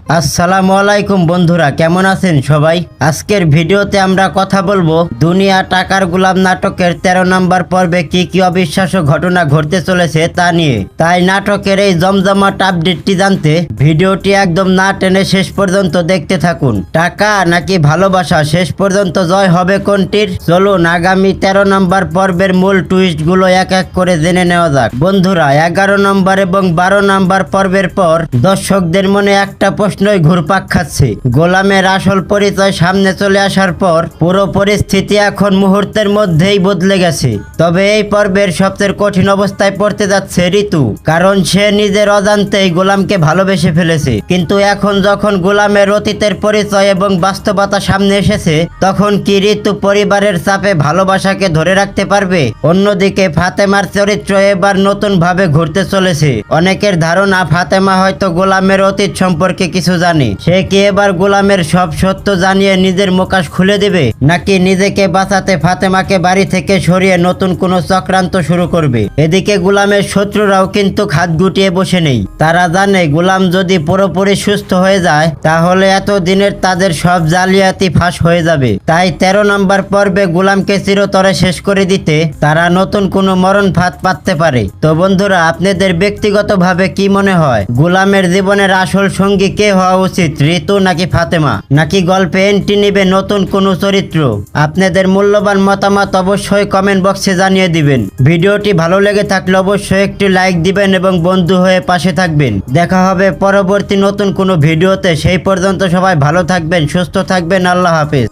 আসসালামু আলাইকুম বন্ধুরা, কেমন আছেন সবাই? আজকের ভিডিওতে আমরা কথা বলবো দুনিয়া টাকার গোলাম নাটকের 13 নম্বর পর্বে কি কি অবিশ্বাস্য ঘটনা ঘটতে চলেছে তা নিয়ে। তাই নাটকের এই জমজমাট আপডেটটি জানতে ভিডিওটি একদম না টেনে শেষ পর্যন্ত দেখতে থাকুন। টাকা নাকি ভালোবাসা, শেষ পর্যন্ত জয় হবে কোনটির? চলুন আগামী 13 নম্বর পর্বের মূল টুইস্টগুলো এক এক করে জেনে নেওয়া যাক। বন্ধুরা, 11 নম্বর এবং 12 নম্বর পর্বের পর দর্শকদের মনে একটা প্রশ্নই ঘুরপাক খাচ্ছে। গোলামের আসল পরিচয় সামনে চলে আসার পর পুরো পরিস্থিতি এখন মুহূর্তের মধ্যেই বদলে গেছে। তবে এই পর্বের সবচেয়ে কঠিন অবস্থায় পড়তে যাচ্ছে ঋতু, কারণ সে নিজের অজান্তেই গোলামকে ভালোবেসে ফেলেছে। কিন্তু এখন যখন গোলামের অতীতের পরিচয় এবং বাস্তবতা সামনে এসেছে, তখন কি ঋতু পরিবারের চাপে ভালোবাসাকে ধরে রাখতে পারবে? অন্যদিকে ফাতেমার চরিত্র এবার নতুন ভাবে ঘুরতে চলেছে। অনেকের ধারণা ফাতেমা হয়তো গোলামের অতীত সম্পর্কে কিছু জানে। সে কি এবার গোলামের সব সত্য জানিয়ে নিজের মুখোশ খুলে দেবে, নাকি নিজেকে বাঁচাতে ফাতেমাকে বাড়ি থেকে সরিয়ে নতুন কোনো চক্রান্ত শুরু করবে? এদিকে গোলামের শত্রুরাও কিন্তু হাত গুটিয়ে বসে নেই। তারা জানে গোলাম যদি পুরোপুরি সুস্থ হয়ে যায়, তাহলে এতদিনের তাদের সব জালিয়াতি ফাঁস হয়ে যাবে। তাই 13 নম্বর পর্বে গোলামকে চিরতরে শেষ করে দিতে তারা নতুন কোনো মরণ ফাঁদ পাততে পারে। তো বন্ধুরা, আপনাদের ব্যক্তিগতভাবে কি মনে হয়, গোলামের জীবনের আসল সঙ্গী কে হওয়া উচিত, ঋতু নাকি ফাতেমা? নাকি গল্পে এন্ট্রি নিবে নতুন কোনো চরিত্র? আপনাদের মূল্যবান মতামত অবশ্যই কমেন্ট বক্সে জানিয়ে দিবেন। ভিডিওটি ভালো লেগে থাকলে অবশ্যই একটি লাইক দিবেন এবং বন্ধু হয়ে পাশে থাকবেন। দেখা হবে পরবর্তী নতুন কোনো ভিডিওতে। সেই পর্যন্ত সবাই ভালো থাকবেন, সুস্থ থাকবেন। আল্লাহ হাফেজ।